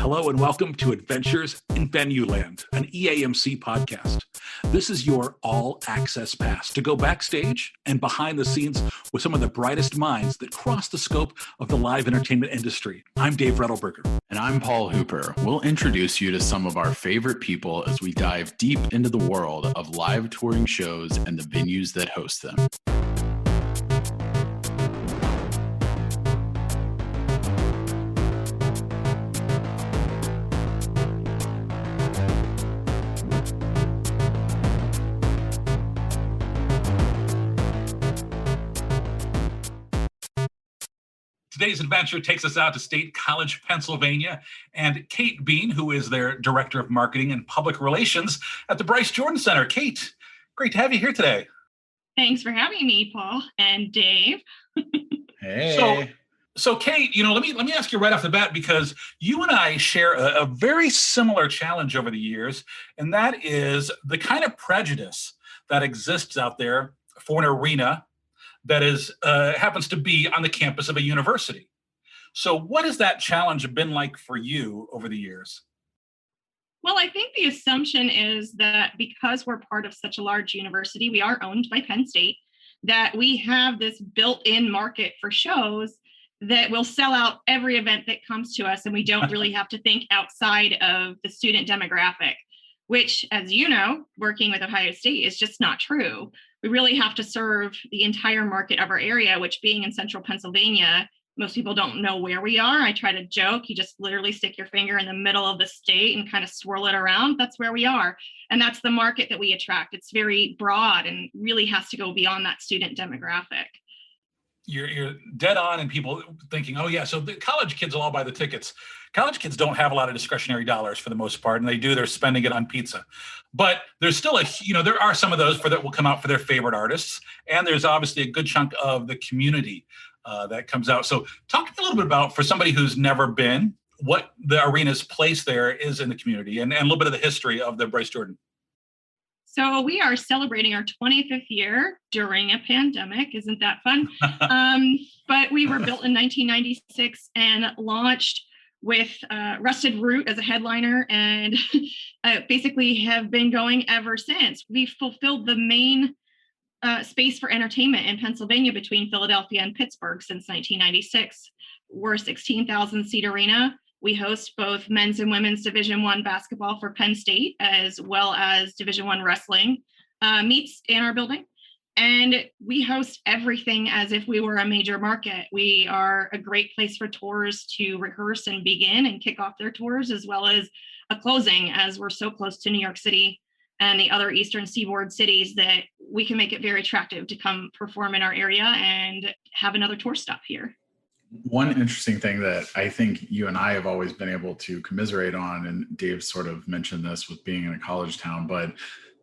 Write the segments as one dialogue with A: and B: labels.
A: Hello and welcome to Adventures in Venueland, an EAMC podcast. This is your all-access pass to go backstage and behind the scenes with some of the brightest minds that cross the scope of the live entertainment industry. I'm Dave Rettelberger.
B: And I'm Paul Hooper. We'll introduce you to some of our favorite people as we dive deep into the world of live touring shows and the venues that host them.
A: Today's adventure takes us out to State College, Pennsylvania, and Kate Bean, who is their Director of Marketing and Public Relations at the Bryce Jordan Center. Kate, great to have you here today.
C: Thanks for having me, Paul and Dave.
B: Hey.
A: So Kate, let me ask you right off the bat, because you and I share a very similar challenge over the years, and that is the kind of prejudice that exists out there for an arena that is happens to be on the campus of a university. So what has that challenge been like for you over the years?
C: Well, I think the assumption is that because we're part of such a large university, we are owned by Penn State, that we have this built-in market for shows that will sell out every event that comes to us, and we don't really have to think outside of the student demographic, which, as you know, working with Ohio State is just not true. We really have to serve the entire market of our area, which being in central Pennsylvania, most people don't know where we are. I try to joke, you just literally stick your finger in the middle of the state and kind of swirl it around. That's where we are. And that's the market that we attract. It's very broad and really has to go beyond that student demographic.
A: You're dead on, and people thinking, oh yeah, so the college kids will all buy the tickets. College kids don't have a lot of discretionary dollars for the most part, and they're spending it on pizza. But there's still there are some of those that will come out for their favorite artists, and there's obviously a good chunk of the community that comes out. So talk to me a little bit about, for somebody who's never been, what the arena's place there is in the community, and a little bit of the history of the Bryce Jordan.
C: So we are celebrating our 25th year during a pandemic. Isn't that fun? But we were built in 1996 and launched with Rusted Root as a headliner, and basically have been going ever since. We've fulfilled the main space for entertainment in Pennsylvania between Philadelphia and Pittsburgh since 1996. We're a 16,000 seat arena. We host both men's and women's Division I basketball for Penn State, as well as Division I wrestling meets in our building. And we host everything as if we were a major market. We are a great place for tours to rehearse and begin and kick off their tours, as well as a closing, as we're so close to New York City and the other Eastern Seaboard cities that we can make it very attractive to come perform in our area and have another tour stop here.
B: One interesting thing that I think you and I have always been able to commiserate on, and Dave sort of mentioned this with being in a college town, but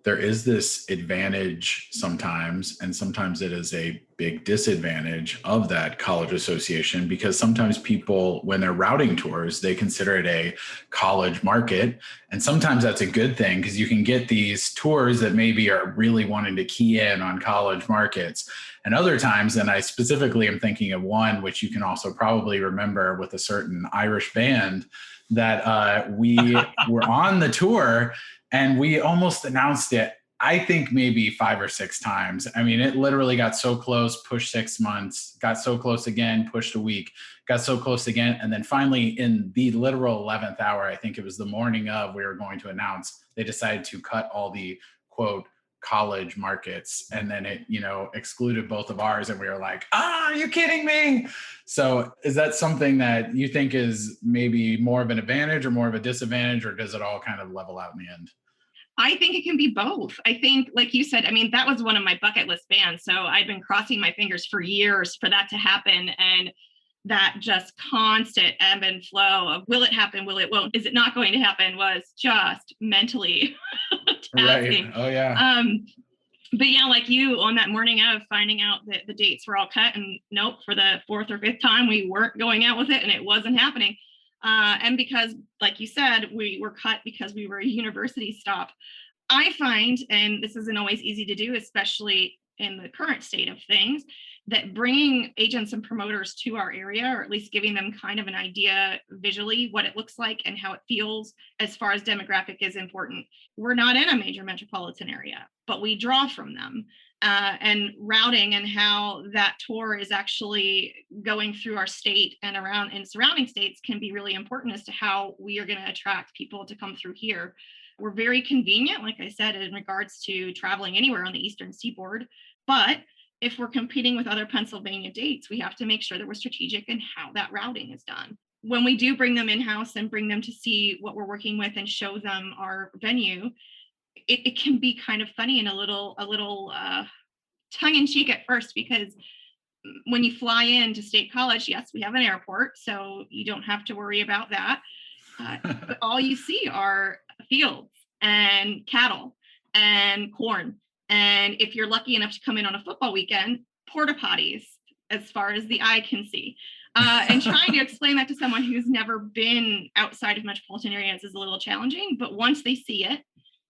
B: there is this advantage sometimes, and sometimes it is a big disadvantage of that college association, because sometimes people, when they're routing tours, they consider it a college market. And sometimes that's a good thing, because you can get these tours that maybe are really wanting to key in on college markets. And other times, and I specifically am thinking of one, which you can also probably remember with a certain Irish band, that we were on the tour and we almost announced it, I think maybe 5 or 6 times. I mean, it literally got so close, pushed 6 months, got so close again, pushed a week, got so close again. And then finally, in the literal 11th hour, I think it was the morning of, we were going to announce, they decided to cut all the, quote, college markets. And then it, excluded both of ours. And we were like, are you kidding me? So is that something that you think is maybe more of an advantage or more of a disadvantage, or does it all kind of level out in the end?
C: I think it can be both. I think, like you said, that was one of my bucket list bands. So I've been crossing my fingers for years for that to happen. And that just constant ebb and flow of, will it happen? Will it won't? Is it not going to happen? Was just mentally tasking.
B: Right. Oh yeah.
C: But yeah, like you, on that morning of finding out that the dates were all cut, and nope, for the 4th or 5th time, we weren't going out with it, and it wasn't happening. And because, like you said, we were cut because we were a university stop. I find, and this isn't always easy to do, especially in the current state of things, that bringing agents and promoters to our area, or at least giving them kind of an idea visually what it looks like and how it feels as far as demographic, is important. We're not in a major metropolitan area, but we draw from them. And routing and how that tour is actually going through our state and around in surrounding states can be really important as to how we are going to attract people to come through here. We're very convenient, like I said, in regards to traveling anywhere on the Eastern Seaboard. But if we're competing with other Pennsylvania dates, we have to make sure that we're strategic in how that routing is done. When we do bring them in-house and bring them to see what we're working with and show them our venue, it can be kind of funny and a little tongue-in-cheek at first, because when you fly into State College, yes, we have an airport, so you don't have to worry about that. But all you see are fields and cattle and corn. And if you're lucky enough to come in on a football weekend, porta potties as far as the eye can see. And trying to explain that to someone who's never been outside of metropolitan areas is a little challenging. But once they see it,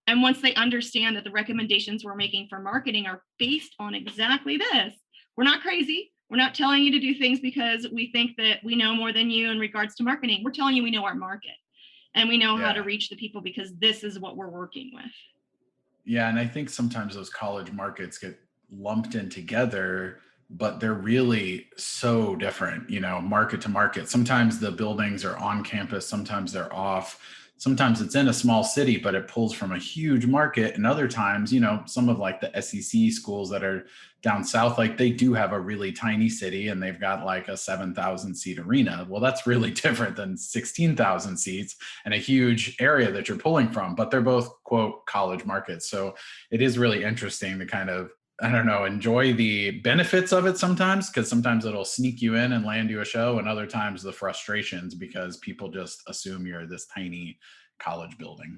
C: and once they understand that the recommendations we're making for marketing are based on exactly this, we're not crazy. We're not telling you to do things because we think that we know more than you in regards to marketing. We're telling you we know our market and we know how to reach the people because this is what we're working with.
B: Yeah. And I think sometimes those college markets get lumped in together, but they're really so different, market to market. Sometimes the buildings are on campus, sometimes they're off. Sometimes it's in a small city, but it pulls from a huge market. And other times, some of like the SEC schools that are down south, like they do have a really tiny city and they've got like a 7,000 seat arena. Well, that's really different than 16,000 seats and a huge area that you're pulling from, but they're both quote college markets. So it is really interesting to kind of, enjoy the benefits of it sometimes, because sometimes it'll sneak you in and land you a show, and other times the frustrations because people just assume you're this tiny college building.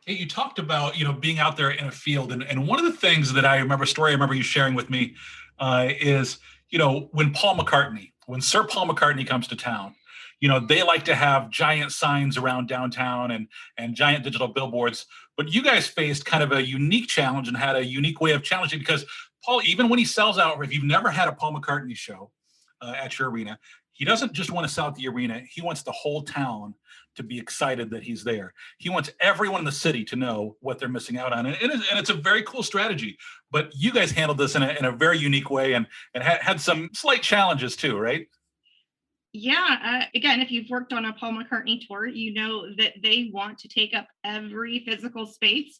A: Hey, you talked about, being out there in a field. And one of the things that I remember you sharing with me is, when Sir Paul McCartney comes to town, they like to have giant signs around downtown and giant digital billboards. But you guys faced kind of a unique challenge and had a unique way of challenging, because Paul, even when he sells out, if you've never had a Paul McCartney show at your arena, he doesn't just want to sell out the arena. He wants the whole town to be excited that he's there. He wants everyone in the city to know what they're missing out on. And it's a very cool strategy. But you guys handled this in a very unique way and had some slight challenges too, right?
C: Yeah, again, if you've worked on a Paul McCartney tour, you know that they want to take up every physical space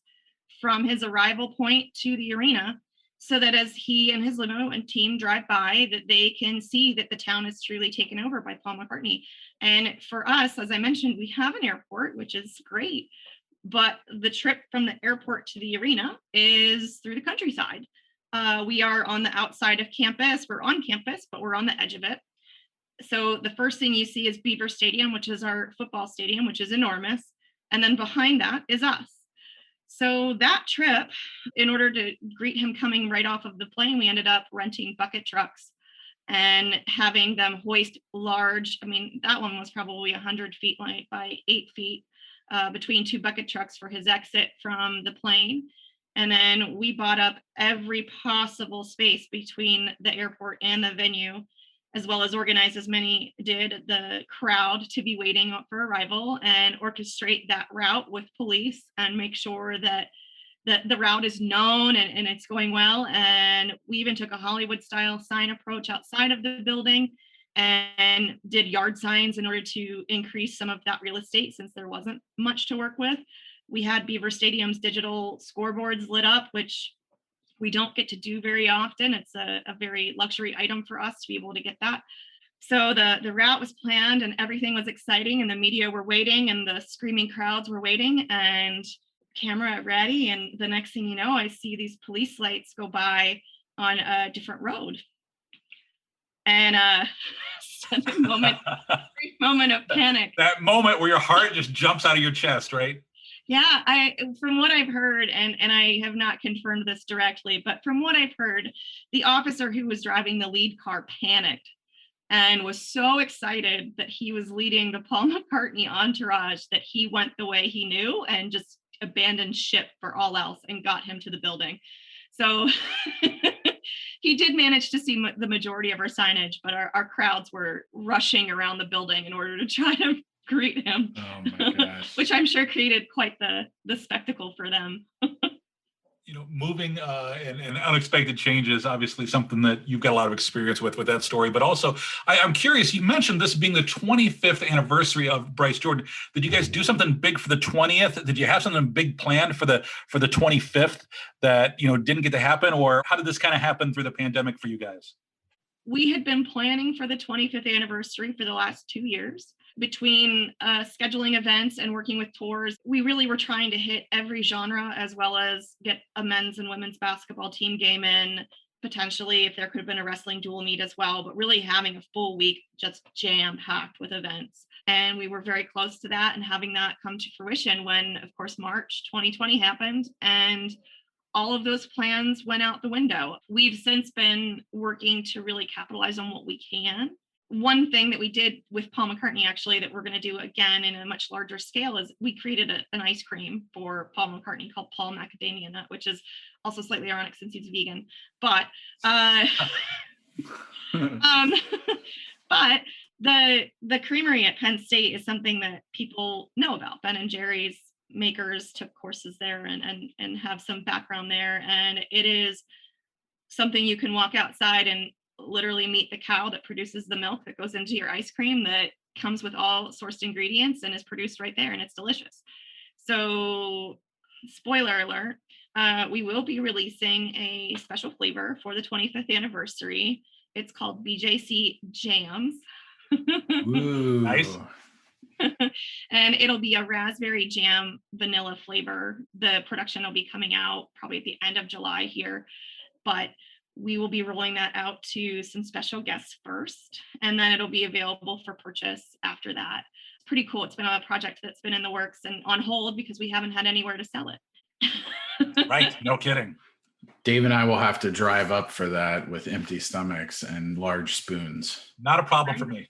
C: from his arrival point to the arena, so that as he and his limo and team drive by, that they can see that the town is truly taken over by Paul McCartney. And for us, as I mentioned, we have an airport, which is great, but the trip from the airport to the arena is through the countryside. We are on the outside of campus. We're on campus, but we're on the edge of it. So the first thing you see is Beaver Stadium, which is our football stadium, which is enormous. And then behind that is us. So that trip, in order to greet him coming right off of the plane, we ended up renting bucket trucks and having them hoist large. That one was probably 100 feet by 8 feet between two bucket trucks for his exit from the plane. And then we bought up every possible space between the airport and the venue, as well as organize as many did the crowd to be waiting for arrival, and orchestrate that route with police and make sure that the route is known and it's going well. And we even took a Hollywood style sign approach outside of the building and did yard signs in order to increase some of that real estate, since there wasn't much to work with. We had Beaver Stadium's digital scoreboards lit up, which we don't get to do very often. It's a very luxury item for us to be able to get that. So the route was planned and everything was exciting, and the media were waiting and the screaming crowds were waiting and camera ready. And the next thing you know, I see these police lights go by on a different road. And a moment of panic.
A: That moment where your heart just jumps out of your chest, right?
C: Yeah, from what I've heard, and I have not confirmed this directly, but from what I've heard, the officer who was driving the lead car panicked and was so excited that he was leading the Paul McCartney entourage that he went the way he knew and just abandoned ship for all else and got him to the building. So he did manage to see the majority of our signage, but our crowds were rushing around the building in order to try to greet him.
B: Oh my gosh.
C: Which I'm sure created quite the spectacle for them.
A: Moving and unexpected changes, obviously something that you've got a lot of experience with that story. But also, I'm curious, you mentioned this being the 25th anniversary of Bryce Jordan. Did you guys do something big for the 20th? Did you have something big planned for the 25th that, didn't get to happen? Or how did this kind of happen through the pandemic for you guys?
C: We had been planning for the 25th anniversary for the last 2 years. Between scheduling events and working with tours, we really were trying to hit every genre, as well as get a men's and women's basketball team game in, potentially if there could have been a wrestling dual meet as well, but really having a full week just jam-packed with events. And we were very close to that and having that come to fruition when, of course, March 2020 happened, and all of those plans went out the window. We've since been working to really capitalize on what we can. One thing that we did with Paul McCartney, actually, that we're going to do again in a much larger scale is we created an ice cream for Paul McCartney called Paul Macadamia Nut, which is also slightly ironic since he's vegan. But but the creamery at Penn State is something that people know about. Ben and Jerry's makers took courses there and have some background there. And it is something you can walk outside and literally meet the cow that produces the milk that goes into your ice cream, that comes with all sourced ingredients and is produced right there, and it's delicious. So, spoiler alert, we will be releasing a special flavor for the 25th anniversary. It's called BJC Jams.
B: Ooh.
A: Nice.
C: And it'll be a raspberry jam vanilla flavor. The production will be coming out probably at the end of July here, but we will be rolling that out to some special guests first, and then it'll be available for purchase after that. It's pretty cool. It's been a project that's been in the works and on hold because we haven't had anywhere to sell it.
A: Right. No kidding.
B: Dave and I will have to drive up for that with empty stomachs and large spoons.
A: Not a problem for me.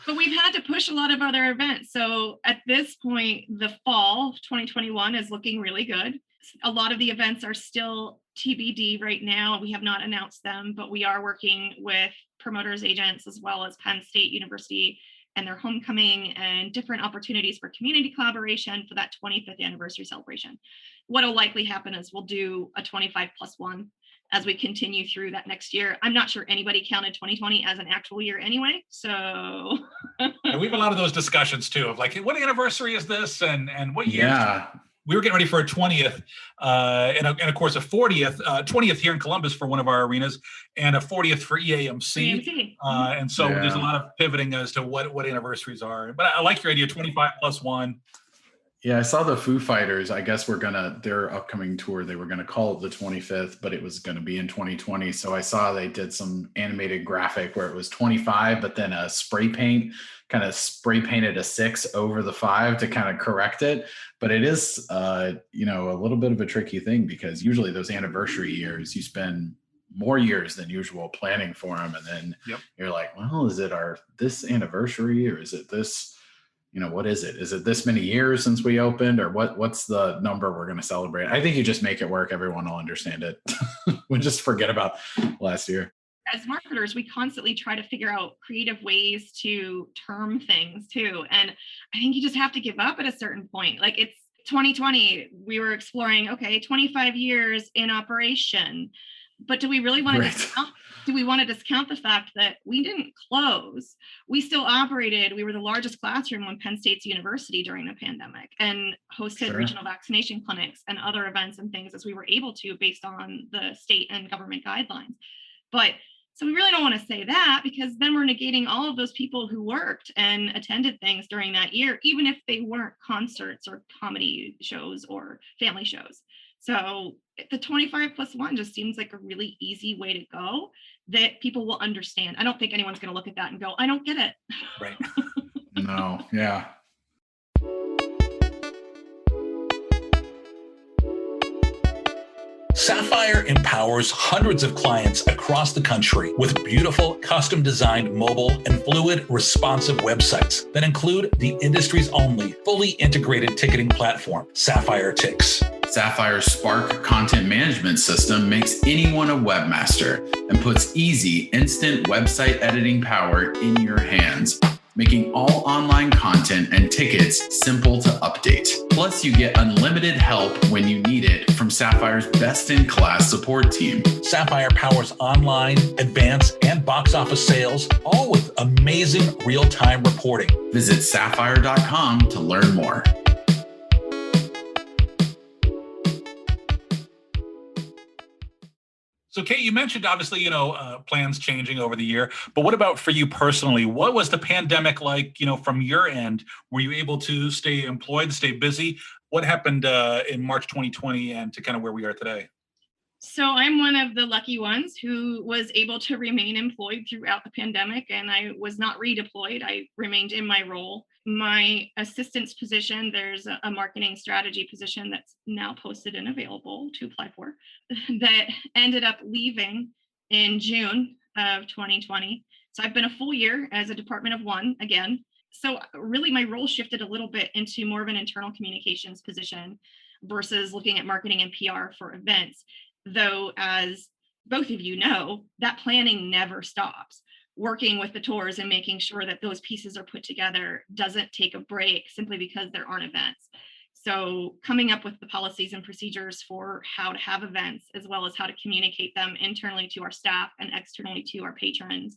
C: But we've had to push a lot of other events. So at this point, the fall of 2021 is looking really good. A lot of the events are still TBD right now. We have not announced them, but we are working with promoters, agents, as well as Penn State University and their homecoming and different opportunities for community collaboration for that 25th anniversary celebration. What'll likely happen is we'll do a 25+1 as we continue through that next year. I'm not sure anybody counted 2020 as an actual year anyway, so.
A: And we have a lot of those discussions too, of like, what anniversary is this and what year?
B: Yeah.
A: We were getting ready for a 20th and of course a 20th here in Columbus for one of our arenas, and a 40th for EAMC. And so there's a lot of pivoting as to what anniversaries are. But I like your idea, 25+1.
B: Yeah, I saw the Foo Fighters. I guess their upcoming tour, they were gonna call it the 25th, but it was gonna be in 2020. So I saw they did some animated graphic where it was 25, but then a spray painted a 6 over the 5 to kind of correct it. But it is, a little bit of a tricky thing, because usually those anniversary years, you spend more years than usual planning for them. And then you're like, well, is it this anniversary, or is it this? What is it? Is it this many years since we opened, or what's the number we're going to celebrate? I think you just make it work. Everyone will understand it. We'll just forget about last year.
C: As marketers, we constantly try to figure out creative ways to term things too. And I think you just have to give up at a certain point. Like, it's 2020, we were exploring, okay, 25 years in operation. But do we really want to discount the fact that we didn't close? We still operated. We were the largest classroom on Penn State's university during the pandemic, and hosted regional vaccination clinics and other events and things as we were able to, based on the state and government guidelines. But so we really don't want to say that, because then we're negating all of those people who worked and attended things during that year, even if they weren't concerts or comedy shows or family shows. So the 25+1 just seems like a really easy way to go that people will understand. I don't think anyone's going to look at that and go, I don't get it.
A: Right.
B: No. Yeah.
A: Sapphire empowers hundreds of clients across the country with beautiful, custom-designed mobile and fluid, responsive websites that include the industry's only fully integrated ticketing platform, Sapphire Tix.
B: Sapphire's Spark content management system makes anyone a webmaster and puts easy, instant website editing power in your hands, making all online content and tickets simple to update. Plus, you get unlimited help when you need it from Sapphire's best-in-class support team.
A: Sapphire powers online, advanced, and box office sales, all with amazing real-time reporting.
B: Visit sapphire.com to learn more.
A: So, Kate, you mentioned obviously, plans changing over the year, but what about for you personally? What was the pandemic like, from your end? Were you able to stay employed, stay busy? What happened in March 2020 and to kind of where we are today?
C: So I'm one of the lucky ones who was able to remain employed throughout the pandemic, and I was not redeployed. I remained in my role. My assistant's position, there's a marketing strategy position that's now posted and available to apply for, that ended up leaving in June of 2020. So I've been a full year as a department of one again. So really my role shifted a little bit into more of an internal communications position versus looking at marketing and PR for events. Though, as both of you know, that planning never stops. Working with the tours and making sure that those pieces are put together doesn't take a break simply because there aren't events. So coming up with the policies and procedures for how to have events, as well as how to communicate them internally to our staff and externally to our patrons,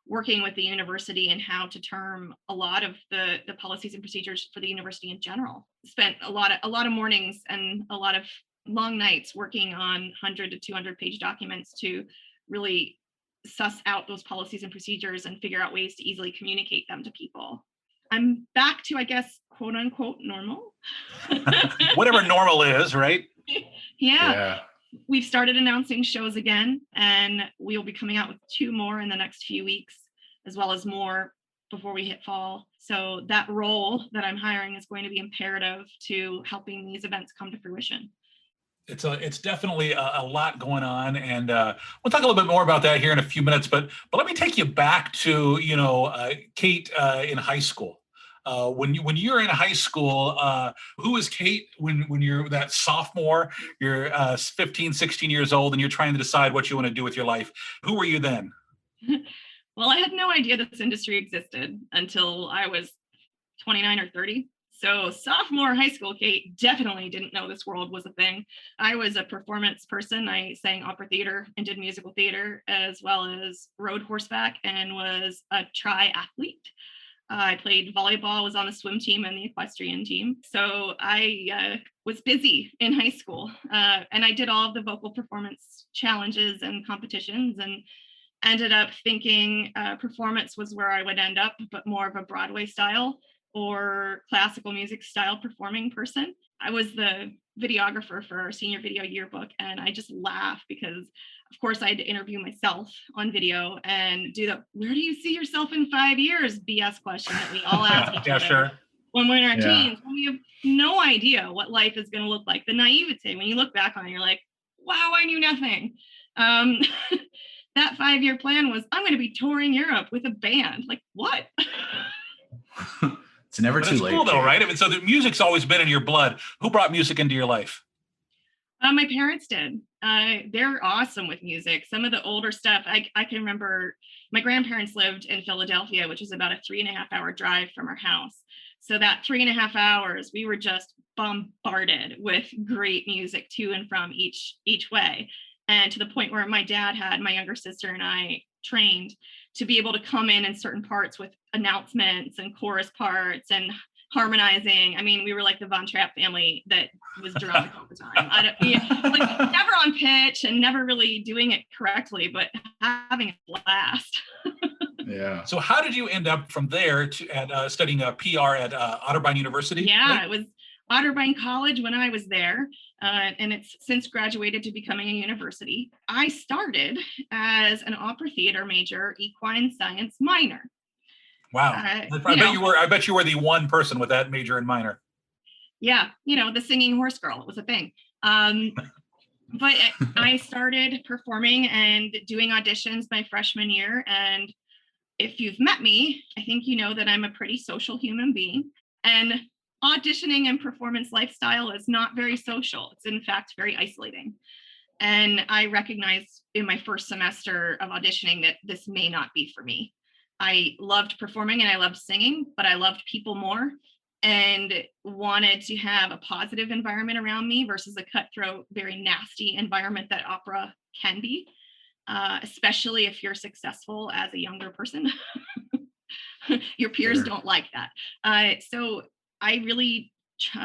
C: working with the university and how to term a lot of the policies and procedures for the university in general. Spent a lot of mornings and a lot of long nights working on 100 to 200 page documents to really suss out those policies and procedures and figure out ways to easily communicate them to people. I'm back to, I guess, quote unquote, normal.
A: Whatever normal is, right?
C: Yeah. We've started announcing shows again, and we'll be coming out with 2 more in the next few weeks, as well as more before we hit fall. So that role that I'm hiring is going to be imperative to helping these events come to fruition.
A: It's definitely a lot going on, and we'll talk a little bit more about that here in a few minutes. But let me take you back to Kate in high school. When you're in high school, who was Kate when you're that sophomore? You're 15, 16 years old, and you're trying to decide what you want to do with your life. Who were you then?
C: Well, I had no idea this industry existed until I was 29 or 30. So sophomore high school Kate definitely didn't know this world was a thing. I was a performance person. I sang opera theater and did musical theater, as well as rode horseback and was a triathlete. I played volleyball, was on the swim team and the equestrian team. So I was busy in high school, and I did all of the vocal performance challenges and competitions, and ended up thinking performance was where I would end up, but more of a Broadway style or classical music style performing person. I was the videographer for our senior video yearbook, and I just laugh because, of course, I had to interview myself on video and do the "where do you see yourself in 5 years" BS question that we all ask each other
A: Sure.
C: when we're in our teens, when we have no idea what life is going to look like. The naivete, when you look back on it, you're like, wow, I knew nothing. That 5-year plan was, I'm going to be touring Europe with a band. Like, what?
B: It's never too late.
A: Cool though, right? I mean, so the music's always been in your blood. Who brought music into your life?
C: My parents did. They're awesome with music. Some of the older stuff, I can remember my grandparents lived in Philadelphia, which is about a 3.5 hour drive from our house. So that 3.5 hours, we were just bombarded with great music to and from each way. And to the point where my dad had my younger sister and I trained to be able to come in certain parts with announcements and chorus parts and harmonizing. I mean, we were like the Von Trapp family that was drunk all the time. Like never on pitch and never really doing it correctly, but having a blast.
B: Yeah.
A: So how did you end up from there to studying PR at Otterbein University?
C: Yeah,
A: right?
C: It was Otterbein College when I was there, and it's since graduated to becoming a university. I started as an opera theater major, equine science minor.
A: Wow. I bet you were the one person with that major and minor.
C: Yeah, the singing horse girl, it was a thing. But I started performing and doing auditions my freshman year. And if you've met me, I think you know that I'm a pretty social human being. And auditioning and performance lifestyle is not very social. It's in fact very isolating. And I recognized in my first semester of auditioning that this may not be for me. I loved performing and I loved singing, but I loved people more and wanted to have a positive environment around me versus a cutthroat, very nasty environment that opera can be, especially if you're successful as a younger person. Your peers
B: Sure.
C: don't like that. So I really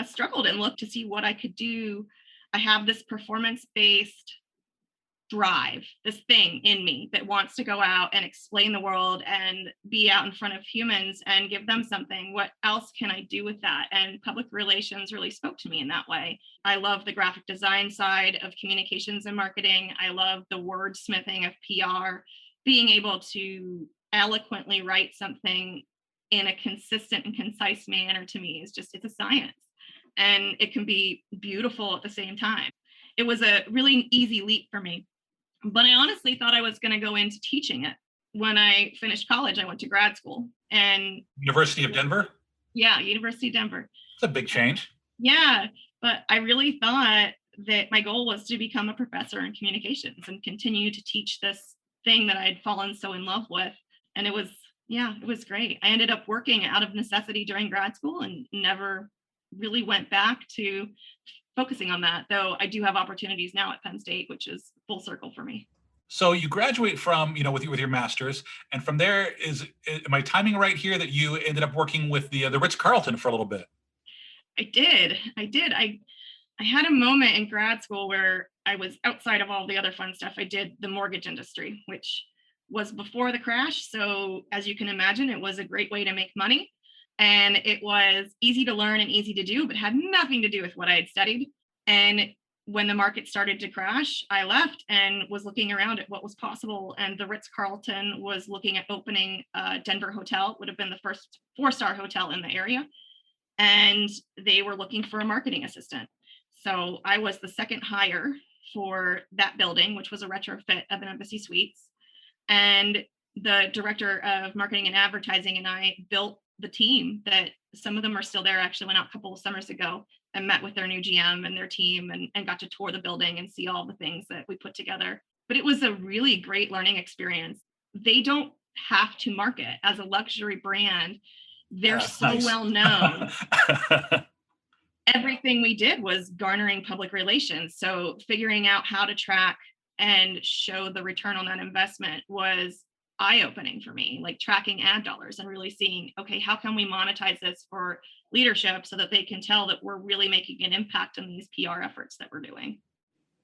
C: struggled and looked to see what I could do. I have this performance based drive, this thing in me that wants to go out and explain the world and be out in front of humans and give them something. What else can I do with that? And public relations really spoke to me in that way. I love the graphic design side of communications and marketing. I love the wordsmithing of PR, being able to eloquently write something in a consistent and concise manner to me is just, it's a science and it can be beautiful at the same time. It was a really easy leap for me, but I honestly thought I was going to go into teaching it. When I finished college, I went to grad school and
A: University of Denver?
C: yeah, University of Denver.
A: It's a big change.
C: Yeah, but I really thought that my goal was to become a professor in communications and continue to teach this thing that I had fallen so in love with. And it was great. I ended up working out of necessity during grad school and never really went back to focusing on that, though I do have opportunities now at Penn State, which is full circle for me.
A: So you graduate from, with your master's, and from there am I timing right here that you ended up working with the Ritz-Carlton for a little bit?
C: I did. I had a moment in grad school where I was outside of all the other fun stuff. I did the mortgage industry, which was before the crash. So as you can imagine, it was a great way to make money. And it was easy to learn and easy to do, but had nothing to do with what I had studied. And when the market started to crash, I left and was looking around at what was possible. And the Ritz-Carlton was looking at opening a Denver hotel, would have been the first 4-star hotel in the area. And they were looking for a marketing assistant. So I was the second hire for that building, which was a retrofit of an Embassy Suites. And the director of marketing and advertising and I built the team that some of them are still there. I actually went out a couple of summers ago and met with their new GM and their team and got to tour the building and see all the things that we put together. But it was a really great learning experience. They don't have to market as a luxury brand. They're so
A: nice.
C: well known. Everything we did was garnering public relations. So figuring out how to track and show the return on that investment was eye-opening for me, like tracking ad dollars and really seeing, okay, how can we monetize this for leadership so that they can tell that we're really making an impact on these PR efforts that we're doing.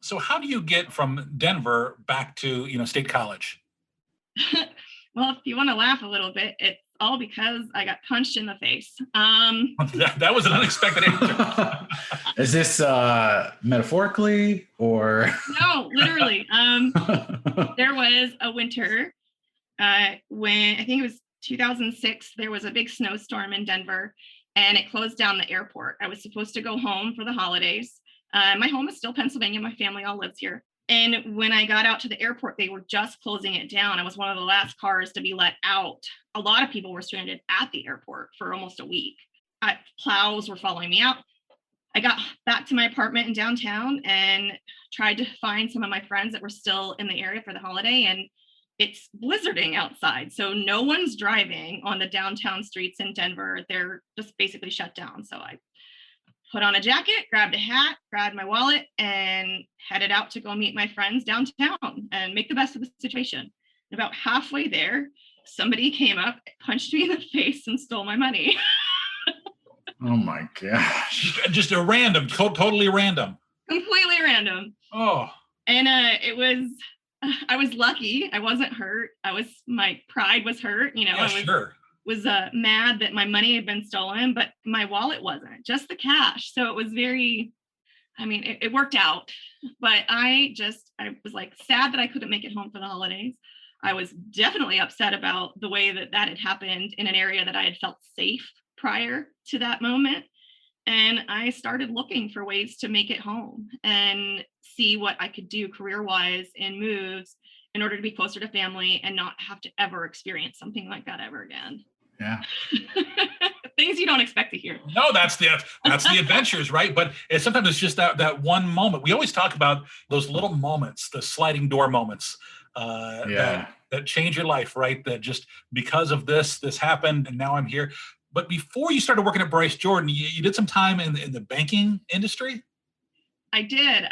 A: So how do you get from Denver back to, State College?
C: Well, if you want to laugh a little bit, it's all because I got punched in the face.
A: That was an unexpected answer.
B: Is this metaphorically or?
C: No, literally. There was a winter when I think it was 2006, there was a big snowstorm in Denver and it closed down the airport. I was supposed to go home for the holidays. My home is still Pennsylvania. My family all lives here. And when I got out to the airport, they were just closing it down. I was one of the last cars to be let out. A lot of people were stranded at the airport for almost a week. Plows were following me out. I got back to my apartment in downtown and tried to find some of my friends that were still in the area for the holiday. And it's blizzarding outside. So no one's driving on the downtown streets in Denver. They're just basically shut down. So I put on a jacket, grabbed a hat, grabbed my wallet, and headed out to go meet my friends downtown and make the best of the situation. And about halfway there, somebody came up, punched me in the face, and stole my money.
B: Oh my gosh.
A: Just a random, totally random.
C: Completely random.
A: Oh.
C: And I was lucky. I wasn't hurt. My pride was hurt.
A: Yeah, sure.
C: was mad that my money had been stolen, but my wallet wasn't, just the cash. So it was it worked out, but I was like sad that I couldn't make it home for the holidays. I was definitely upset about the way that had happened in an area that I had felt safe prior to that moment. And I started looking for ways to make it home and see what I could do career-wise in moves in order to be closer to family and not have to ever experience something like that ever again.
B: Yeah.
C: Things you don't expect to hear.
A: No, that's the adventures, right? But sometimes it's just that one moment. We always talk about those little moments, the sliding door moments that change your life, right? That just because of this happened, and now I'm here. But before you started working at Bryce Jordan, you did some time in the banking industry.
C: I did.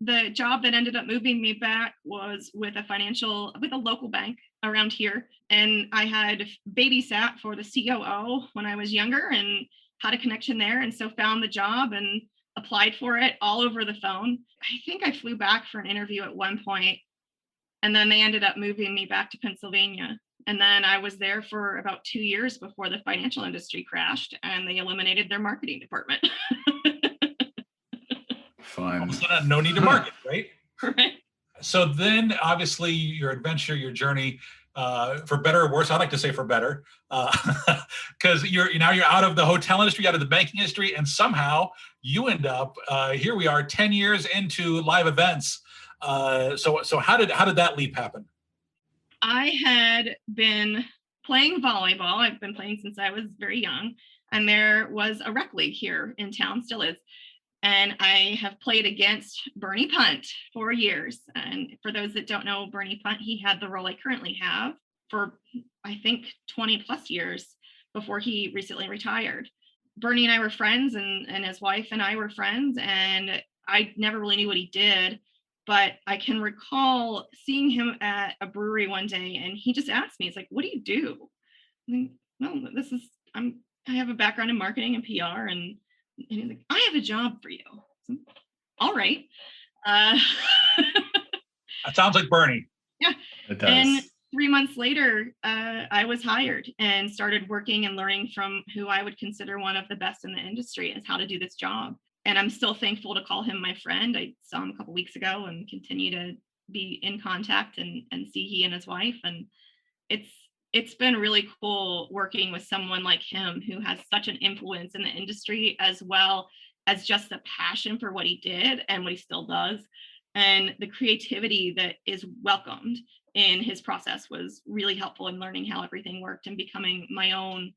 C: The job that ended up moving me back was with a local bank around here. And I had babysat for the COO when I was younger and had a connection there. And so found the job and applied for it all over the phone. I think I flew back for an interview at one point, and then they ended up moving me back to Pennsylvania. And then I was there for about 2 years before the financial industry crashed and they eliminated their marketing department.
B: Fun.
A: All of a sudden, no need to market, right?
C: Right.
A: So then, obviously, your adventure, your journey, for better or worse, I like to say for better, because you're out of the hotel industry, out of the banking industry, and somehow you end up here. We are 10 years into live events. So how did that leap happen?
C: I had been playing volleyball. I've been playing since I was very young, and there was a rec league here in town, still is. And I have played against Bernie Punt for years. And for those that don't know Bernie Punt, he had the role I currently have for, I think, 20 plus years before he recently retired. Bernie and I were friends, and his wife and I were friends. And I never really knew what he did. But I can recall seeing him at a brewery one day, and he just asked me, he's like, "What do you do?" I'm like, "No, I have a background in marketing and PR." And he's like, "I have a job for you." So, all right.
A: That sounds like Bernie.
C: Yeah.
B: It does.
C: And 3 months later, I was hired and started working and learning from who I would consider one of the best in the industry as how to do this job. And I'm still thankful to call him my friend. I saw him a couple weeks ago and continue to be in contact and see he and his wife. And it's been really cool working with someone like him who has such an influence in the industry, as well as just the passion for what he did and what he still does. And the creativity that is welcomed in his process was really helpful in learning how everything worked and becoming my own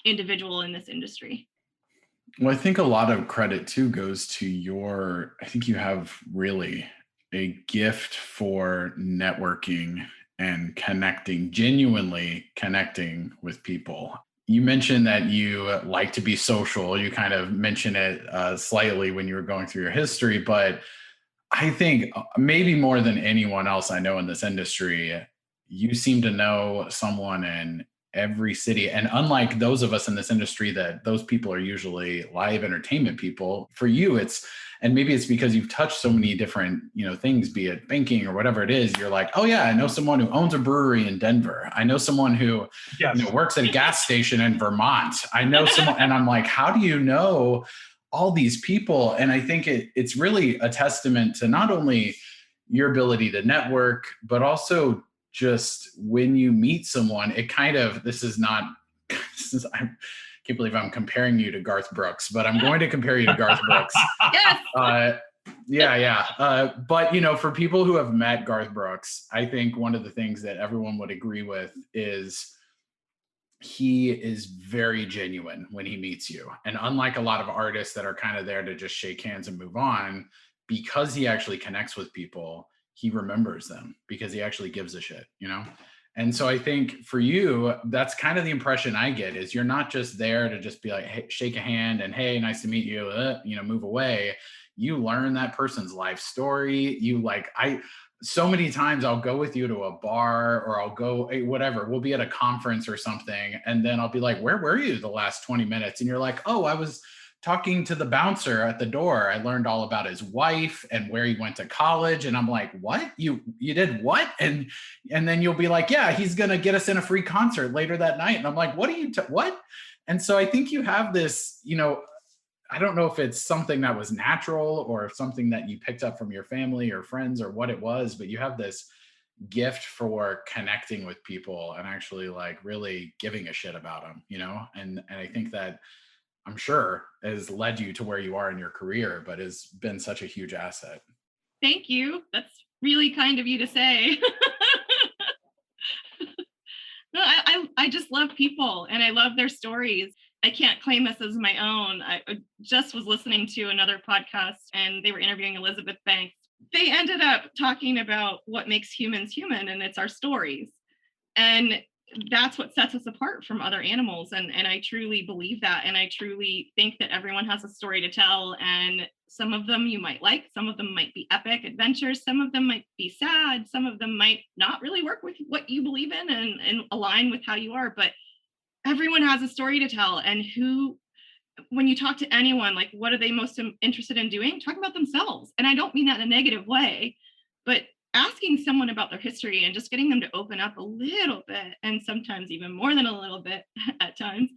C: individual in this industry.
B: Well, I think a lot of credit too goes to I think you have really a gift for networking and genuinely connecting with people. You mentioned that you like to be social. You kind of mentioned it slightly when you were going through your history, but I think maybe more than anyone else I know in this industry, you seem to know someone in every city. And unlike those of us in this industry, that those people are usually live entertainment people, for you, and maybe it's because you've touched so many different, things, be it banking or whatever it is. You're like, oh yeah, I know someone who owns a brewery in Denver. I know someone who works at a gas station in Vermont. I know someone, and I'm like, how do you know all these people? And I think it's really a testament to not only your ability to network, but also just when you meet someone, I can't believe I'm comparing you to Garth Brooks, but I'm going to compare you to Garth Brooks.
C: Yes.
B: But for people who have met Garth Brooks, I think one of the things that everyone would agree with is he is very genuine when he meets you. And unlike a lot of artists that are kind of there to just shake hands and move on, because he actually connects with people, he remembers them because he actually gives a shit, And so I think for you, that's kind of the impression I get, is you're not just there to just be like, hey, shake a hand and, hey, nice to meet you, move away. You learn that person's life story. So many times I'll go with you to a bar, or I'll go, whatever, we'll be at a conference or something. And then I'll be like, where were you the last 20 minutes? And you're like, oh, I was talking to the bouncer at the door. I learned all about his wife and where he went to college. And I'm like, what? You did what? And then you'll be like, yeah, he's going to get us in a free concert later that night. And I'm like, what? And so I think you have this, I don't know if it's something that was natural or if something that you picked up from your family or friends or what it was, but you have this gift for connecting with people and actually like really giving a shit about them, and I think that, I'm sure, has led you to where you are in your career, but has been such a huge asset.
C: Thank you. That's really kind of you to say. No, I just love people and I love their stories. I can't claim this as my own. I just was listening to another podcast and they were interviewing Elizabeth Banks. They ended up talking about what makes humans human, and it's our stories. And that's what sets us apart from other animals. And I truly believe that. And I truly think that everyone has a story to tell. And some of them you might like, some of them might be epic adventures, some of them might be sad, some of them might not really work with what you believe in and align with how you are. But everyone has a story to tell. And when you talk to anyone, like, what are they most interested in doing? Talk about themselves. And I don't mean that in a negative way, but asking someone about their history and just getting them to open up a little bit, and sometimes even more than a little bit at times,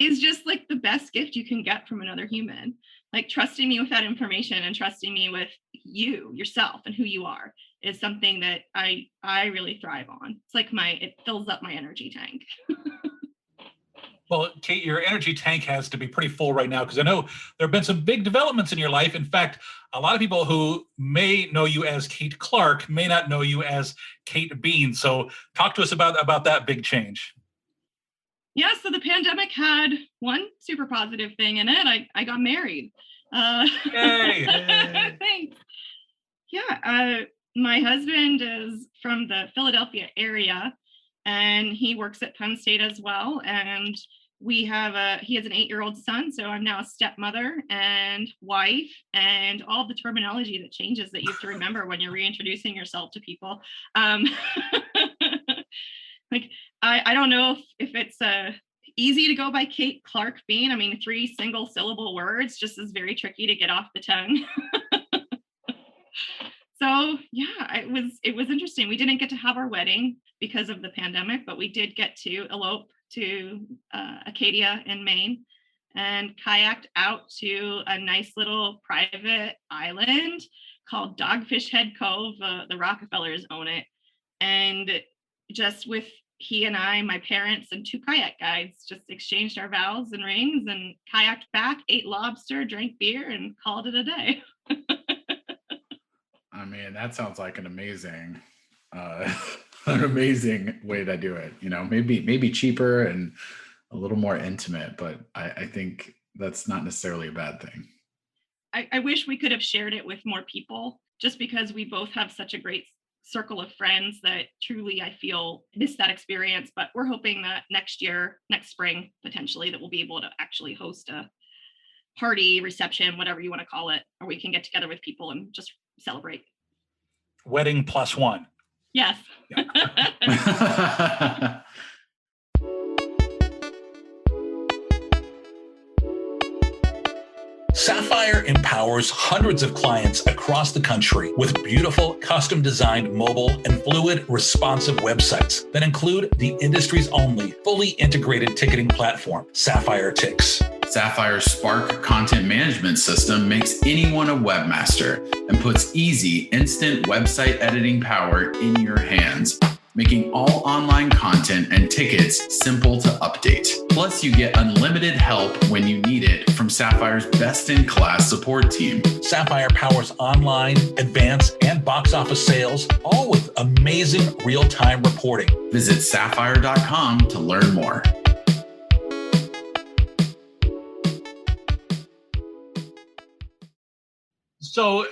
C: is just like the best gift you can get from another human. Like, trusting me with that information and trusting me with yourself and who you are is something that I really thrive on. It's like it fills up my energy tank.
A: Well, Kate, your energy tank has to be pretty full right now, because I know there have been some big developments in your life. In fact, a lot of people who may know you as Kate Clark may not know you as Kate Bean. So talk to us about that big change.
C: Yeah, so the pandemic had one super positive thing in it. I got married.
A: Yay!
C: Thanks. Yeah, my husband is from the Philadelphia area, and he works at Penn State as well. And he has an 8-year-old son, so I'm now a stepmother and wife, and all the terminology that changes that you have to remember when you're reintroducing yourself to people. Like, I don't know if it's easy to go by Kate Clark Bean. I mean, 3 single syllable words just is very tricky to get off the tongue. So yeah, it was interesting. We didn't get to have our wedding because of the pandemic, but we did get to elope to Acadia in Maine and kayaked out to a nice little private island called Dogfish Head Cove. The Rockefellers own it. And just with he and I, my parents, and 2 kayak guides, just exchanged our vows and rings and kayaked back, ate lobster, drank beer, and called it a day.
B: I mean, that sounds like an amazing way to do it. You know, maybe cheaper and a little more intimate, but I think that's not necessarily a bad thing.
C: I wish we could have shared it with more people, just because we both have such a great circle of friends that truly I feel miss that experience. But we're hoping that next spring, potentially, that we'll be able to actually host a party, reception, whatever you want to call it, or we can get together with people and just celebrate.
A: Wedding +1.
C: Yes.
B: Yeah.
A: Sapphire empowers hundreds of clients across the country with beautiful, custom-designed mobile and fluid, responsive websites that include the industry's only fully integrated ticketing platform, Sapphire Tix.
B: Sapphire's Spark content management system makes anyone a webmaster and puts easy, instant website editing power in your hands, making all online content and tickets simple to update. Plus, you get unlimited help when you need it from Sapphire's best-in-class support team.
A: Sapphire powers online, advance, and box office sales, all with amazing real-time reporting.
B: Visit sapphire.com to learn more.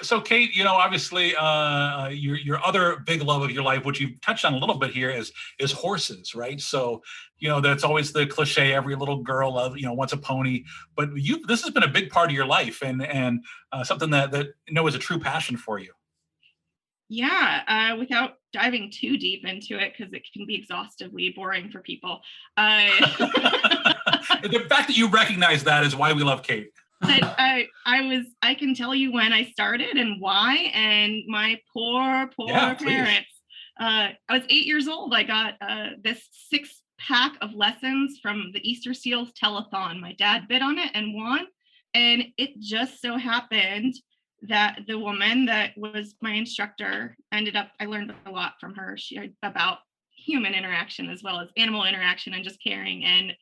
A: So Kate, you know, obviously, your other big love of your life, which you've touched on a little bit here, is horses, right? So, you know, that's always the cliche. Every little girl wants a pony, but this has been a big part of your life, and something that is a true passion for you.
C: Yeah, without diving too deep into it, because it can be exhaustively boring for people.
A: The fact that you recognize that is why we love Kate.
C: But I can tell you when I started and why, and my poor parents. I was 8 years old. I got this 6-pack of lessons from the Easter Seals telethon. My dad bid on it and won. And it just so happened that the woman that was my instructor I learned a lot from her. About human interaction as well as animal interaction and just caring. And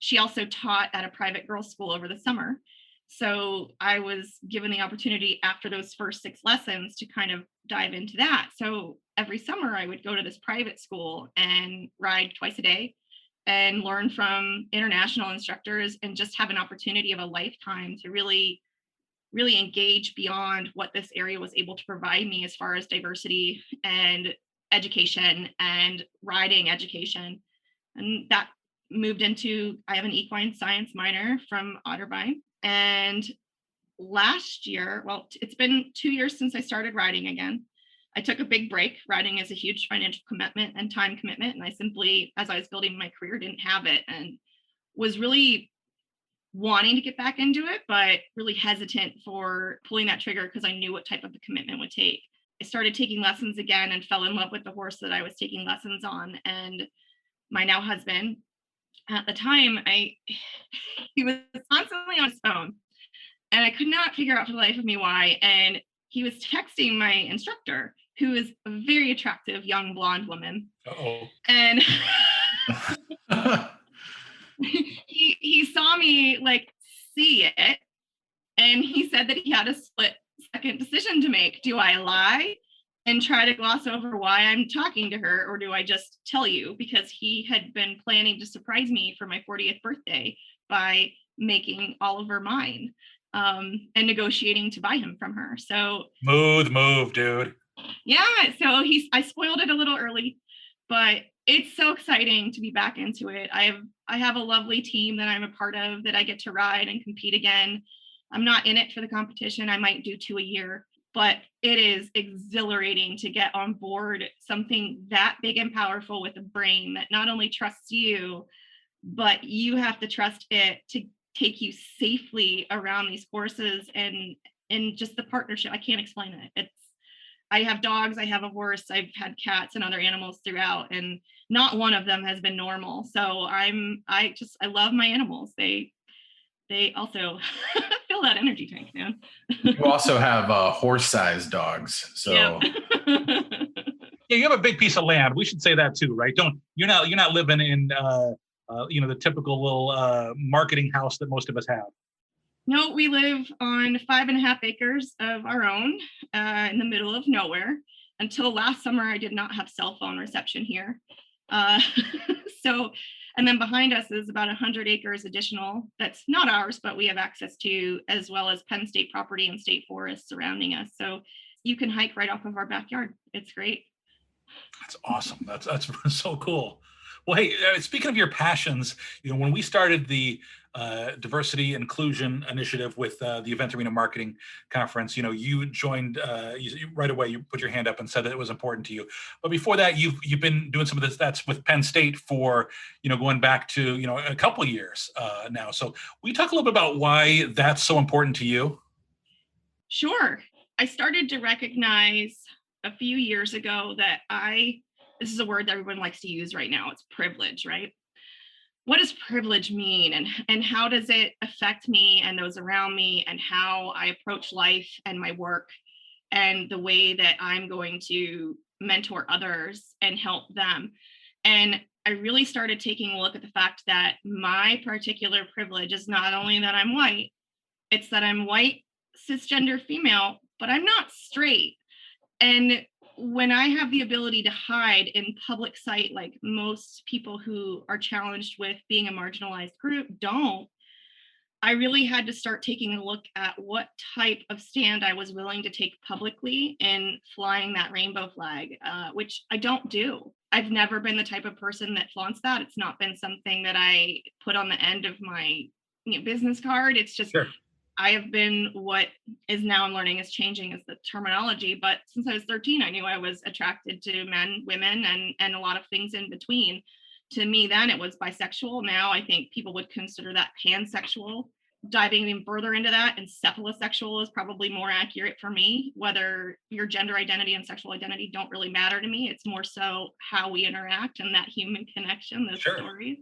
C: she also taught at a private girls' school over the summer. So I was given the opportunity after those first 6 lessons to kind of dive into that. So every summer I would go to this private school and ride twice a day and learn from international instructors and just have an opportunity of a lifetime to really engage beyond what this area was able to provide me as far as diversity and education and riding education. And that moved into, I have an equine science minor from Otterbein. And last year, well, it's been 2 years since I started riding again. I took a big break. Riding is a huge financial commitment and time commitment. And I simply, as I was building my career, didn't have it and was really wanting to get back into it, but really hesitant for pulling that trigger because I knew what type of a commitment would take. I started taking lessons again and fell in love with the horse that I was taking lessons on. And my now husband, at the time, he was constantly on his phone. And I could not figure out for the life of me why. And he was texting my instructor, who is a very attractive young blonde woman.
A: Uh-oh.
C: And he saw me like see it, and he said that he had a split second decision to make. Do I lie and try to gloss over why I'm talking to her, or do I just tell you? Because he had been planning to surprise me for my 40th birthday by making Oliver mine, and negotiating to buy him from her. So
A: smooth move, dude.
C: Yeah, so I spoiled it a little early, but it's so exciting to be back into it. I have a lovely team that I'm a part of that I get to ride and compete again. I'm not in it for the competition. I might do 2 a year, but it is exhilarating to get on board something that big and powerful with a brain that not only trusts you, but you have to trust it to take you safely around these courses, and just the partnership. I can't explain it. I have dogs, I have a horse, I've had cats and other animals throughout, and not one of them has been normal. So I love my animals. They also fill that energy tank, man.
B: You also have horse-sized dogs, so
C: yeah.
A: Yeah, you have a big piece of land. We should say that too, right? You're not living in the typical little marketing house that most of us have.
C: No, we live on 5.5 acres of our own, in the middle of nowhere. Until last summer, I did not have cell phone reception here. And then behind us is about 100 acres additional. That's not ours, but we have access to, as well as Penn State property and state forests surrounding us. So you can hike right off of our backyard. It's great.
A: That's awesome. That's so cool. Well, hey, speaking of your passions, when we started the diversity inclusion initiative with the Event Arena Marketing Conference, you joined right away. You put your hand up and said that it was important to you. But before that, you've been doing some of this. That's with Penn State for going back to a couple of years now. So will you talk a little bit about why that's so important to you?
C: Sure. I started to recognize a few years ago that this is a word that everyone likes to use right now. It's privilege, right? What does privilege mean, and how does it affect me and those around me, and how I approach life and my work and the way that I'm going to mentor others and help them? And I really started taking a look at the fact that my particular privilege is not only that I'm white, it's that I'm white, cisgender female, but I'm not straight. And when I have the ability to hide in public sight, like most people who are challenged with being a marginalized group don't, I really had to start taking a look at what type of stand I was willing to take publicly in flying that rainbow flag, which I don't do. I've never been the type of person that flaunts that. It's not been something that I put on the end of my business card. It's just, sure. I have been, what is now I'm learning is changing is the terminology. But since I was 13, I knew I was attracted to men, women, and a lot of things in between. To me, then it was bisexual. Now I think people would consider that pansexual. Diving even further into that, encephalosexual is probably more accurate for me. Whether your gender identity and sexual identity don't really matter to me. It's more so how we interact and that human connection, those sure. stories.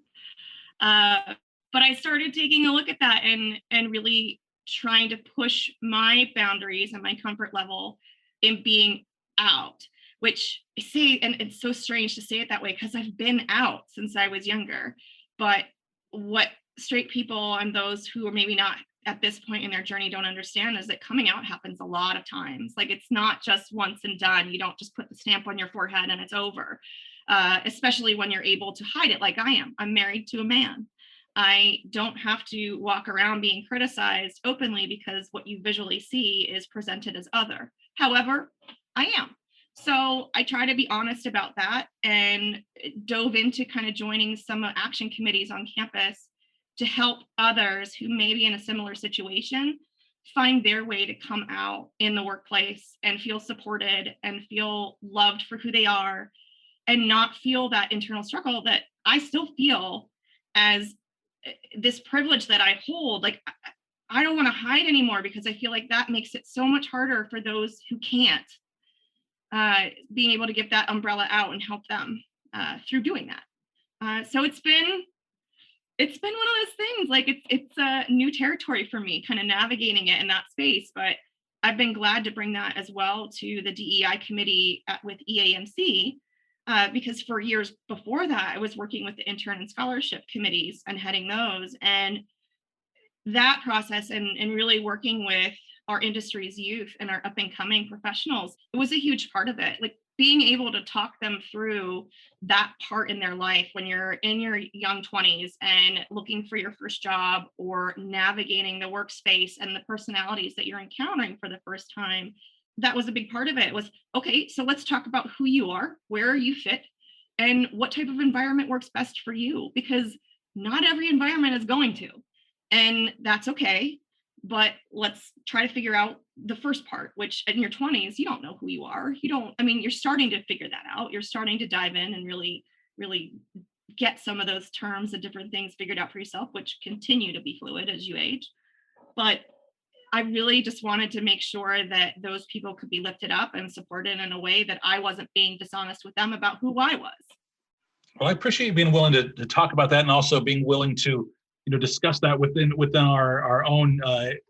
C: But I started taking a look at that and really trying to push my boundaries and my comfort level in being out, which I say, and it's so strange to say it that way because I've been out since I was younger. But what straight people and those who are maybe not at this point in their journey don't understand is that coming out happens a lot of times. Like, it's not just once and done. You don't just put the stamp on your forehead and it's over. especially when you're able to hide it like I am. I'm married to a man. I don't have to walk around being criticized openly because what you visually see is presented as other. However, I am. So I try to be honest about that and dove into kind of joining some action committees on campus to help others who may be in a similar situation find their way to come out in the workplace and feel supported and feel loved for who they are and not feel that internal struggle that I still feel as this privilege that I hold. Like, I don't want to hide anymore because I feel like that makes it so much harder for those who can't, being able to get that umbrella out and help them through doing that. So it's been one of those things. Like, it's a new territory for me, kind of navigating it in that space. But I've been glad to bring that as well to the DEI committee with EAMC. Because for years before that, I was working with the intern and scholarship committees and heading those. And that process and really working with our industry's youth and our up and coming professionals, it was a huge part of it. Like, being able to talk them through that part in their life when you're in your young 20s and looking for your first job or navigating the workspace and the personalities that you're encountering for the first time. That was a big part of it. Was, okay, so let's talk about who you are, where you fit, and what type of environment works best for you, because not every environment is going to, and that's okay. But let's try to figure out the first part, which in your 20s, you don't know who you are. You're starting to figure that out. You're starting to dive in and really, really get some of those terms and different things figured out for yourself, which continue to be fluid as you age. But I really just wanted to make sure that those people could be lifted up and supported in a way that I wasn't being dishonest with them about who I was.
A: Well, I appreciate you being willing to talk about that, and also being willing to discuss that within our own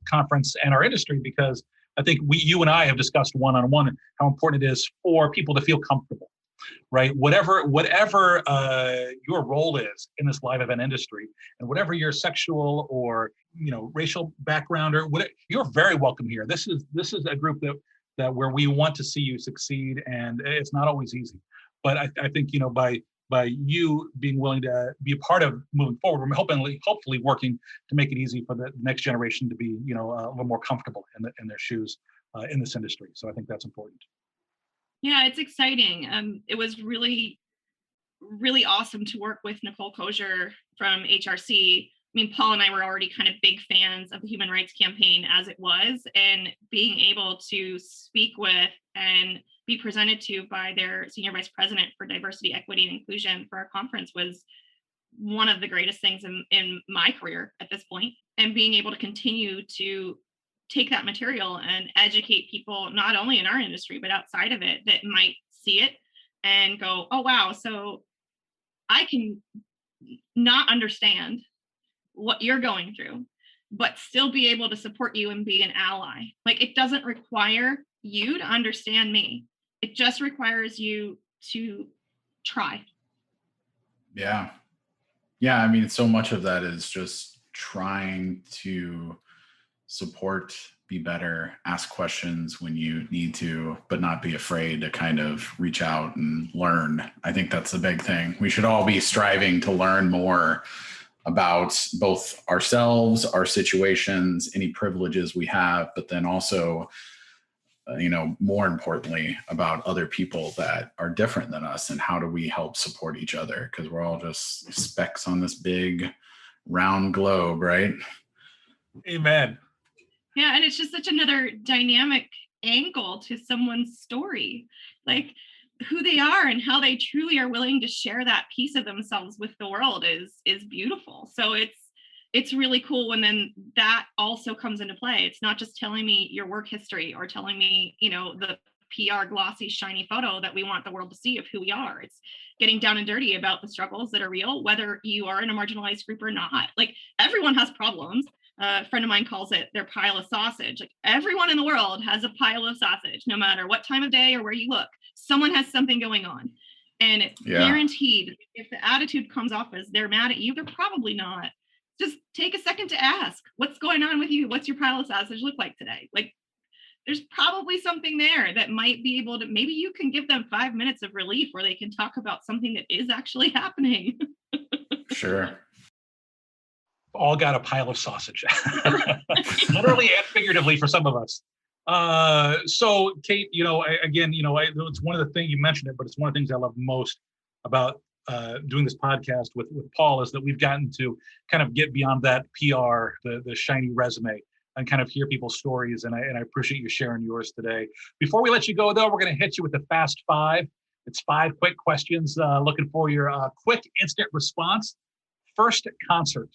A: conference and our industry, because I think you and I have discussed one-on-one how important it is for people to feel comfortable, right? Whatever your role is in this live event industry, and whatever your sexual or racial background or whatever, you're very welcome here. This is a group that where we want to see you succeed, and it's not always easy. But I think by you being willing to be a part of moving forward, we're hopefully working to make it easy for the next generation to be a little more comfortable in their shoes in this industry. So I think that's important.
C: Yeah, it's exciting. It was really, really awesome to work with Nicole Kosher from HRC. I mean, Paul and I were already kind of big fans of the Human Rights Campaign as it was, and being able to speak with and be presented to by their senior vice president for diversity, equity, and inclusion for our conference was one of the greatest things in my career at this point. And being able to continue to take that material and educate people, not only in our industry, but outside of it, that might see it and go, oh, wow, so I can not understand what you're going through, but still be able to support you and be an ally. Like, it doesn't require you to understand me. It just requires you to try.
B: Yeah. I mean, so much of that is just trying to support, be better, ask questions when you need to, but not be afraid to kind of reach out and learn. I think that's the big thing. We should all be striving to learn more about both ourselves, our situations, any privileges we have, but then also more importantly, about other people that are different than us, and how do we help support each other, because we're all just specks on this big round globe, right?
A: Amen.
C: Yeah, and it's just such another dynamic angle to someone's story, like who they are and how they truly are willing to share that piece of themselves with the world is beautiful. So it's really cool when then that also comes into play. It's not just telling me your work history or telling me, the PR glossy, shiny photo that we want the world to see of who we are. It's getting down and dirty about the struggles that are real, whether you are in a marginalized group or not. Like, everyone has problems. A friend of mine calls it their pile of sausage. Like, everyone in the world has a pile of sausage, no matter what time of day or where you look. Someone has something going on. And it's guaranteed, if the attitude comes off as they're mad at you, they're probably not. Just take a second to ask, what's going on with you? What's your pile of sausage look like today? Like, there's probably something there that might be able to, maybe you can give them 5 minutes of relief where they can talk about something that is actually happening.
B: Sure.
A: All got a pile of sausage, literally and figuratively for some of us. So Kate, it's one of the things you mentioned it, but it's one of the things I love most about doing this podcast with Paul is that we've gotten to kind of get beyond that PR, the shiny resume, and kind of hear people's stories. And I appreciate you sharing yours today. Before we let you go, though, we're going to hit you with the fast 5. It's 5 quick questions, looking for your quick, instant response. First concert.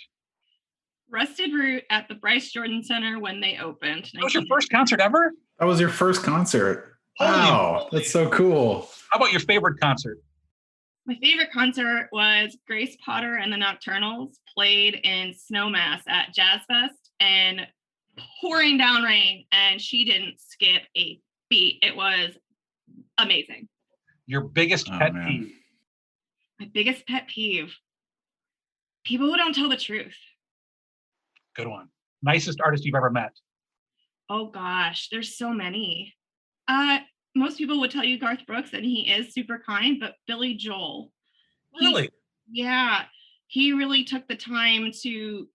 C: Rusted Root at the Bryce Jordan Center when they opened.
A: That was your first concert ever?
B: That was your first concert.
A: Holy
B: Wow,
A: moly.
B: that's so cool.
A: How about your favorite concert?
C: My favorite concert was Grace Potter and the Nocturnals played in Snowmass at Jazz Fest and pouring down rain, and she didn't skip a beat. It was amazing.
A: Your biggest pet
B: man.
A: peeve?
C: My biggest pet peeve, people who don't tell the truth.
A: Good one. Nicest artist you've ever met?
C: Oh gosh, there's so many. Most people would tell you Garth Brooks, and he is super kind, but Billy Joel.
A: Really?
C: He really took the time to,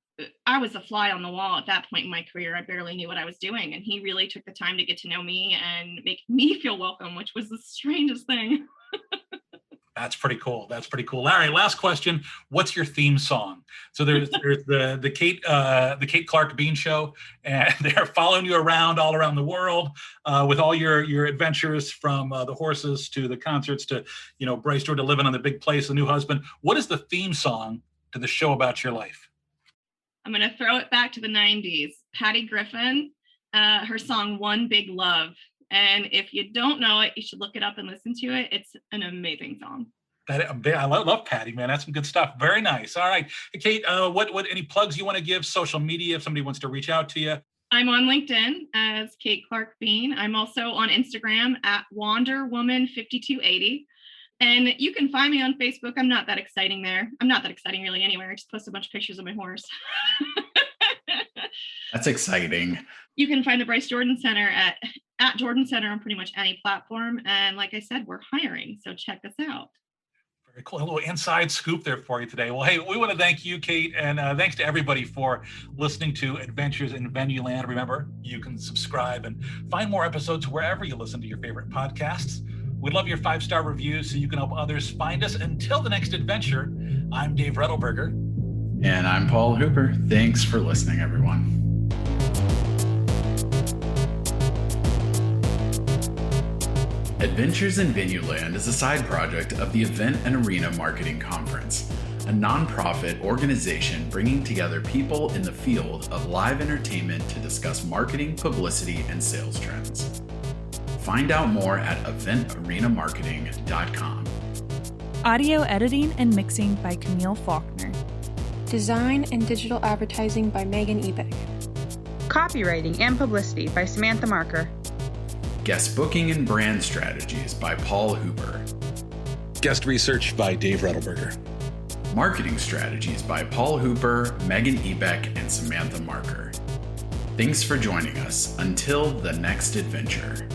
C: I was a fly on the wall at that point in my career. I barely knew what I was doing. And he really took the time to get to know me and make me feel welcome, which was the strangest thing.
A: That's pretty cool. All right, last question. What's your theme song? So there's the Kate Clark Bean Show, and they're following you around all around the world with all your adventures, from the horses to the concerts to Bryce Jordan living on the big place, the new husband. What is the theme song to the show about your life?
C: I'm going to throw it back to the 90s. Patty Griffin, her song One Big Love. And if you don't know it, you should look it up and listen to it. It's an amazing song.
A: I love Patty, man. That's some good stuff. Very nice. All right, Kate. What any plugs you want to give? Social media, if somebody wants to reach out to you.
C: I'm on LinkedIn as Kate Clark Bean. I'm also on Instagram at WanderWoman5280. And you can find me on Facebook. I'm not that exciting there. I'm not that exciting really anywhere. I just post a bunch of pictures of my horse.
B: That's exciting.
C: You can find the Bryce Jordan Center at Jordan Center on pretty much any platform. And like I said, we're hiring. So check us out.
A: Very cool. A little inside scoop there for you today. Well, hey, we want to thank you, Kate, and thanks to everybody for listening to Adventures in Venueland. Remember, you can subscribe and find more episodes wherever you listen to your favorite podcasts. We'd love your 5-star reviews so you can help others find us. Until the next adventure, I'm Dave Rettelberger.
B: And I'm Paul Hooper. Thanks for listening, everyone. Adventures in Venueland is a side project of the Event and Arena Marketing Conference, a nonprofit organization bringing together people in the field of live entertainment to discuss marketing, publicity, and sales trends. Find out more at eventarenamarketing.com.
D: Audio editing and mixing by Camille Faulkner.
E: Design and digital advertising by Megan Ebeck.
F: Copywriting and publicity by Samantha Marker.
B: Guest booking and brand strategies by Paul Hooper.
G: Guest research by Dave Rettelberger.
B: Marketing strategies by Paul Hooper, Megan Ebeck, and Samantha Marker. Thanks for joining us. Until the next adventure.